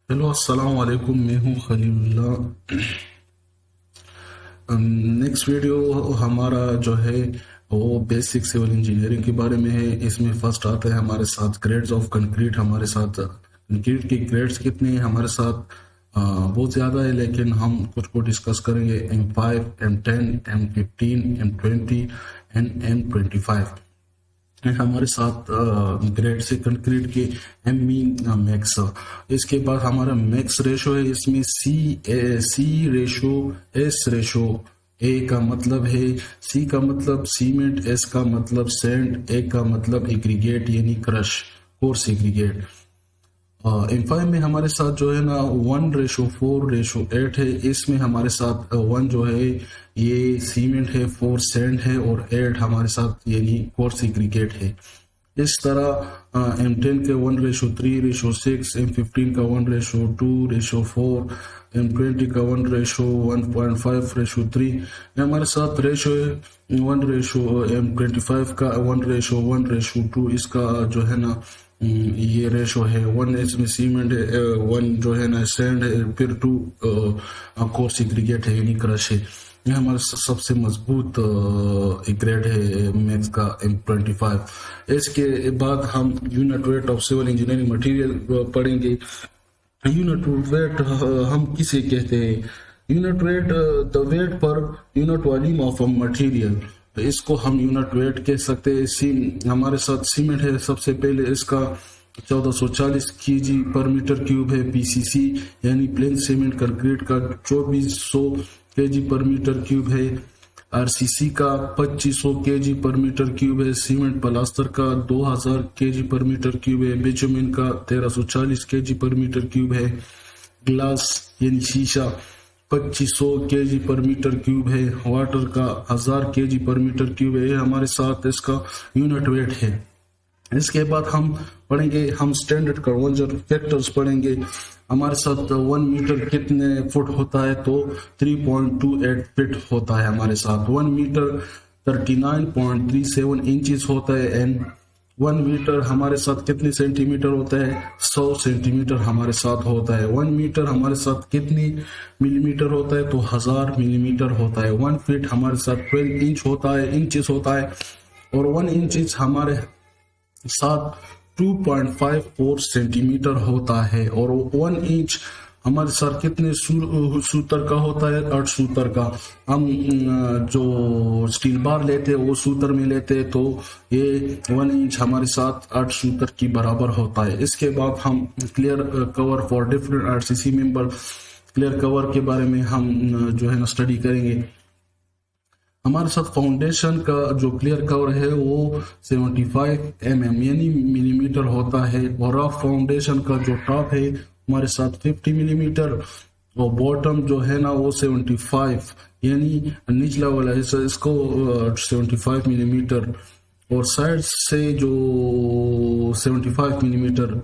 Hello अस्सलाम वालेकुम, मैं हूँ खलीलुल्लाह। नेक्स्ट वीडियो हमारा जो है वो बेसिक सिविल इंजीनियरिंग के बारे में है। इसमें फर्स्ट आता है हमारे साथ ग्रेड्स ऑफ कंक्रीट। हमारे साथ कंक्रीट के ग्रेड्स कितने हैं हमारे साथ बहुत ज़्यादा है, लेकिन हम कुछ को डिस्कस करेंगे। M5, M10, M15, M20 and M25 है हमारे साथ। ग्रेड से कंक्रीट के एम मीन मैक्स। इसके बाद हमारा मैक्स रेशो है, इसमें सी रेशो, एस रेशो। ए का मतलब है, सी का मतलब सीमेंट, एस का मतलब सैंड, ए का मतलब एग्रीगेट यानी क्रश, कोर्स एग्रीगेट। M5 में हमारे साथ जो है ना 1:4:8 है। इसमें हमारे साथ 1 जो है ये सीमेंट है, 4 सैंड है और 8 हमारे साथ यानी कोर्स एग्रीगेट है। इस तरह M10 के 1:3:6, M15 का 1:2:4, M20 का 1:1.5:3। हमारे साथ रेशो है 1:M25 का 1:1:2। इसका जो है ना ये रेशो है 1 इसमें सीमेंट है, 1 जो है ना सैंड है, फिर 2 कोर्स एग्रीगेट है यानी क्रश है। ये हमारा सबसे मजबूत ग्रेड है मैक्स का M25। इसके बाद हम unit weight of civil engineering material पढ़ेंगे। यूनिट वेट हम किसे कहते हैं? Unit weight the weight per unit volume of a material, इसको हम यूनिट वेट कह सकते हैं। हमारे साथ सीमेंट है, सबसे पहले इसका 1440 kg पर मीटर क्यूब है। पीसीसी यानी प्लेन सीमेंट कंक्रीट का 2400 kg पर मीटर क्यूब है। आरसीसी का 2500 kg पर मीटर क्यूब है। सीमेंट प्लास्टर का 2000 kg पर मीटर क्यूब है। बिटुमेन का 1340 kg पर मीटर क्यूब है। ग्लास यानी शीशा 2500 kg पर मीटर क्यूब है। वाटर का 1000 kg पर मीटर क्यूब है। हमारे साथ इसका यूनिट वेट है। इसके बाद हम पढ़ेंगे, हम स्टैंडर्ड कन्वर्जन फैक्टर्स पढ़ेंगे। हमारे साथ 1 मीटर कितने फुट होता है? तो 3.28 फीट होता है हमारे साथ। 1 मीटर 39.37 इंचेस होता है। एंड 1 मीटर हमारे साथ कितने सेंटीमीटर होता है? 100 सेंटीमीटर हमारे साथ होता है। 1 मीटर हमारे साथ कितनी मिलीमीटर होता है? तो 1000 मिलीमीटर होता है। 1 फीट हमारे साथ 12 इंच होता है, इंचेस होता है। और 1 इंच हमारे साथ 2.54 सेंटीमीटर होता है। और 1 इंच हमारे साथ कितने सूत्र का होता है? 8 सूत्र का। हम जो स्टील बार लेते हैं वो सूत्र में लेते हैं, तो ये 1 इंच हमारे साथ 8 सूत्र की बराबर होता है। इसके बाद हम clear cover for different RCC member, clear cover के बारे में हम जो है ना स्टडी करेंगे। हमारे साथ फाउंडेशन का जो क्लियर कवर है वो 75 mm यानी मिलीमीटर होता है। और रफ फाउंडेशन का जो टॉप है हमारे साथ 50 मिलीमीटर, और बॉटम जो है ना वो 75 यानी निचला वाला हिस्सा इसको 75 मिलीमीटर, और साइड से जो 75 मिलीमीटर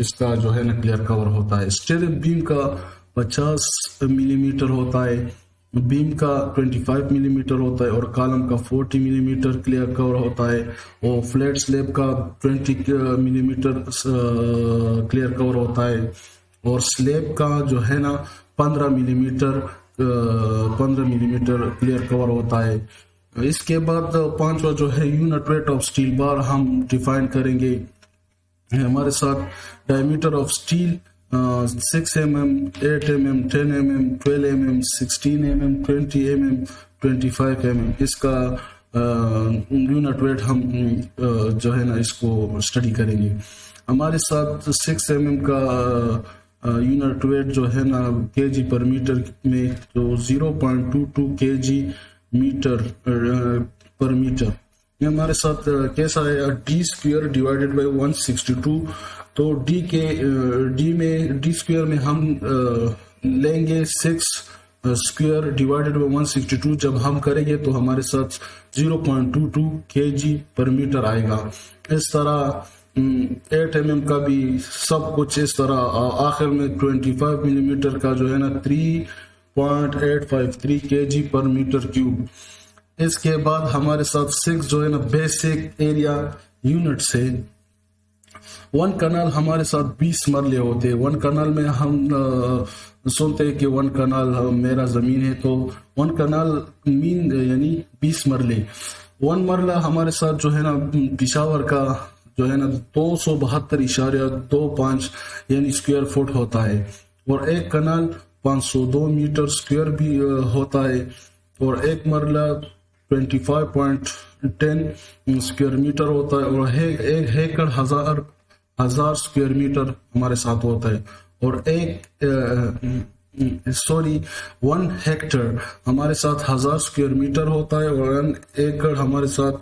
इसका जो है ना क्लियर कवर होता है। स्टील बीम का 50 मिलीमीटर होता है, बीम का 25 मिलीमीटर होता है, और कॉलम का 40 मिलीमीटर क्लियर कवर होता है। और फ्लैट स्लैब का 20 मिलीमीटर क्लियर कवर होता है। और स्लैब का जो है ना 15 मिलीमीटर क्लियर कवर होता है। इसके बाद पांचवा जो है unit weight of steel bar हम डिफाइन करेंगे। हमारे साथ diameter of steel 6 mm, 8 mm, 10 mm, 12 mm, 16 mm, 20 mm, 25 mm। इसका यूनिट वेट हम जो है ना इसको स्टडी करेंगे। हमारे साथ 6 mm का यूनिट वेट जो है ना केजी पर मीटर में, तो 0.22 kg मीटर पर मीटर। ये हमारे साथ कैसा है? d² divided by 162। तो डी स्क्वायर में हम लेंगे 6 स्क्वायर डिवाइडेड बाई 162। जब हम करेंगे तो हमारे साथ 0.22 kg पर मीटर आएगा। इस तरह 8 mm का भी सब कुछ इस तरह। आखिर में 25 मिलीमीटर का जो है ना 3.853 kg पर मीटर क्यूब। इसके बाद हमारे साथ 6 जो है ना बेसिक एरिया यूनिट से वन कनाल हमारे साथ 20 मरले होते हैं। वन कनाल में हम सुनते हैं कि वन कनाल मेरा जमीन है, तो वन कनाल मीन यानी 20 मरले। वन मरला हमारे साथ जो है ना पिशावर का जो है ना 272.25 यानी स्क्वायर फुट होता है, और एक कनाल 502 मीटर स्क्वायर भी होता है, और एक मरला 25.10 स्क्वायर मीटर होता है, और एक हेक्टर हजार स्क्वायर मीटर हमारे साथ होता है, और वन हेक्टर हमारे साथ 1000 स्क्वायर मीटर होता है, और 1 एकड़ हमारे साथ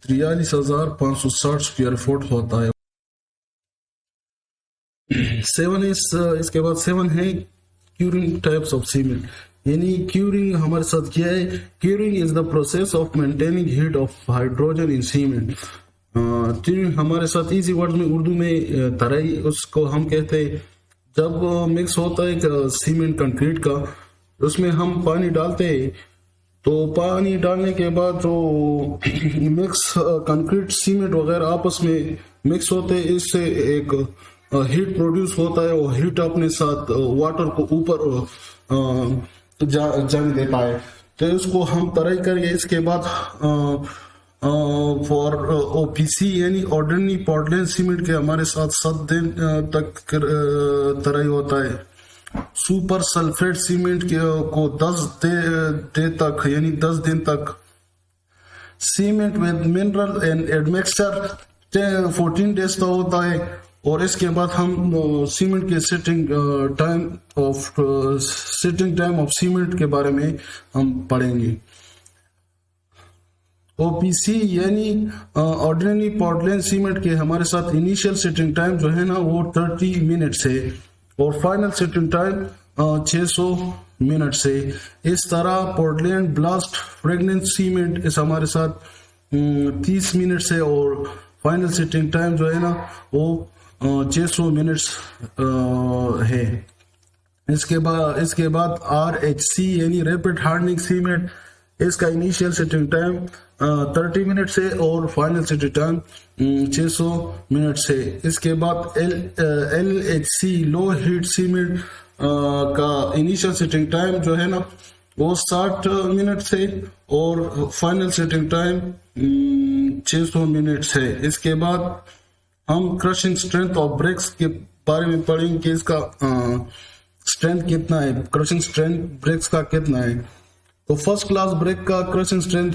43,560 स्क्वायर फुट होता है। 7 इसके बाद 7 है क्यूरिंग टाइप्स ऑफ सीमेंट, यानी क्यूरिंग हमारे साथ क्या है। Curing is the process of maintaining heat of hydrogen in cement. Curing हमारे साथ इजी वर्ड में उर्दू में तराई उसको हम कहते हैं। जब मिक्स होता है सीमेंट कंक्रीट का, उसमें हम पानी डालते हैं, तो पानी डालने के बाद जो मिक्स कंक्रीट सीमेंट वगैरह आपस में मिक्स होते हैं, इससे एक हीट प्रोड्यूस होता है, और हीट अपने साथ वाटर को ऊपर जाने देता है। तो इसको हम तराई करके इसके बाद फॉर ओपीसी यानी ऑर्डिनरी पोर्टलैंड सीमेंट के हमारे साथ 7 दिन तक तराई होता है। सुपर सल्फेट सीमेंट को 10 तक यानी 10 दिन तक। Cement with mineral and admixture 14 days तक होता है, और इसके बाद हम सीमेंट के सिटिंग टाइम ऑफ सीमेंट के बारे में हम पढ़ेंगे। ओपीसी यानी ऑर्डिनरी पोर्टलैंड सीमेंट के हमारे साथ इनिशियल सिटिंग टाइम जो है ना वो 30 मिनट्स है, और फाइनल सिटिंग टाइम 600 मिनट्स है। इस तरह पोर्टलैंड ब्लास्ट फ्रेगनेंट सीमेंट इस हमारे साथ 30 मिनट्स है, और फाइनल सिटिंग टाइम जो है ना वो 600 मिनट्स है। इसके बाद RHC यानी रैपिड हार्डनिंग सीमेंट, इसका इनिशियल सिटिंग टाइम 30 मिनट से और फाइनल सिटिंग टाइम 600 मिनट से। इसके बाद LHC लो हीट सीमेंट का इनिशियल सिटिंग टाइम जो है ना वो 60 मिनट से, और फाइनल सिटिंग टाइम 600 मिनट है। इसके बाद हम क्रशिंग स्ट्रेंथ ऑफ ब्रेक्स के बारे में पढ़ेंगे कि इसका स्ट्रेंथ कितना है, क्रशिंग स्ट्रेंथ ब्रेक्स का कितना है। तो फर्स्ट क्लास ब्रेक का क्रशिंग स्ट्रेंथ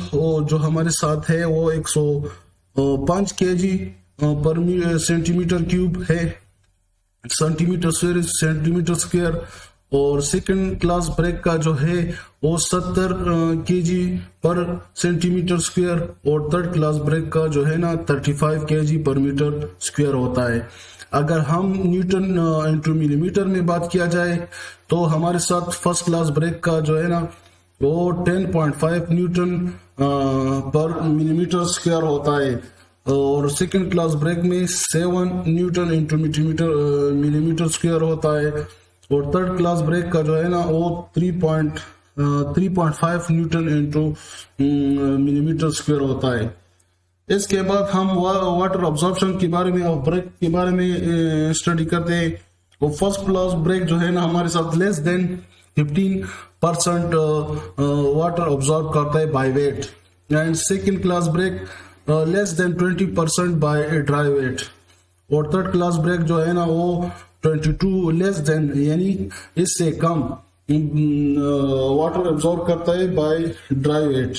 जो हमारे साथ है वो 105 kg पर सेंटीमीटर क्यूब है, सेंटीमीटर स्क्वायर। और सेकंड क्लास ब्रेक का जो है वो 70 kg पर सेंटीमीटर स्क्वायर, और थर्ड क्लास ब्रेक का जो है ना 35 kg पर मीटर स्क्वायर होता है। अगर हम न्यूटन इंटू मिलीमीटर में बात किया जाए तो हमारे साथ फर्स्ट क्लास ब्रेक का जो है ना वो 10.5 न्यूटन पर मिलीमीटर स्क्वायर होता है, और सेकंड क्लास ब्रेक में 7 न्यूटन इंटू मिलीमीटर स्क्वायर होता है, और थर्ड क्लास ब्रेक का जो है ना वो 3.5 न्यूटन इंटू मिलीमीटर स्क्वायर होता है। इसके बाद हम वाटर ऑब्जॉर्प्शन के बारे में और ब्रेक के बारे में स्टडी करते हैं। वो फर्स्ट क्लास ब्रेक जो है ना हमारे साथ लेस देन 15% वाटर ऑब्जॉर्ब करता है by weight, and second class brick less than 20% by dry weight, और थर्ड क्लास ब्रेक जो है ना वो 22 लेस देन यानी इससे कम वाटर एब्जॉर्ब करता है बाय ड्राई वेट।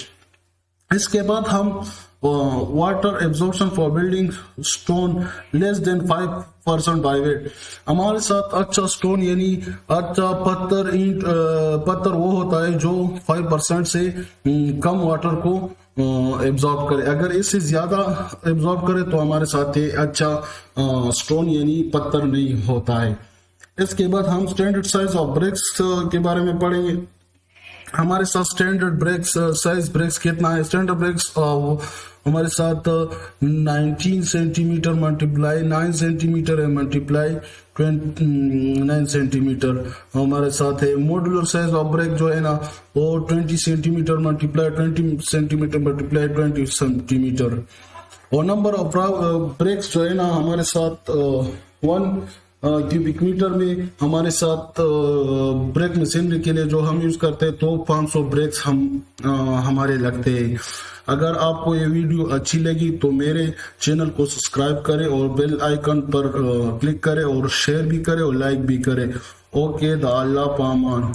इसके बाद हम water absorption for building stone less than 5% by weight. हमारे साथ अच्छा स्टोन यानी अच्छा पत्थर वो होता है जो 5% से कम वाटर को एब्जॉर्ब करे। अगर इससे ज्यादा एब्जॉर्ब करे तो हमारे साथ ये अच्छा स्टोन यानी पत्थर नहीं होता है। इसके बाद हम स्टैंडर्ड साइज ऑफ ब्रेक्स के बारे में पढ़ेंगे। हमारे साथ स्टैंडर्ड ब्रेक्स साइज ब्रेक्स कितना है। स्टैंडर्ड ब्रेक्स हमारे साथ 19 सेंटीमीटर मल्टीप्लाई 9 सेंटीमीटर है मल्टीप्लाई 9 सेंटीमीटर हमारे साथ है। मॉड्यूलर साइज ऑफ ब्रेक जो है ना वो 20 centimetre multiply 20 centimetre multiply 20 centimetre. और नंबर ऑफ ब्रेक्स जो है ना हमारे साथ 1 क्यूबिक मीटर में हमारे साथ ब्रेक मशीनरी के लिए जो हम यूज करते हैं तो 500 ब्रेक्स हमारे लगते हैं। अगर आपको ये वीडियो अच्छी लगी तो मेरे चैनल को सब्सक्राइब करें और बेल आइकन पर क्लिक करें और शेयर भी करें और लाइक भी करें। ओके, द अल्लाह पामान।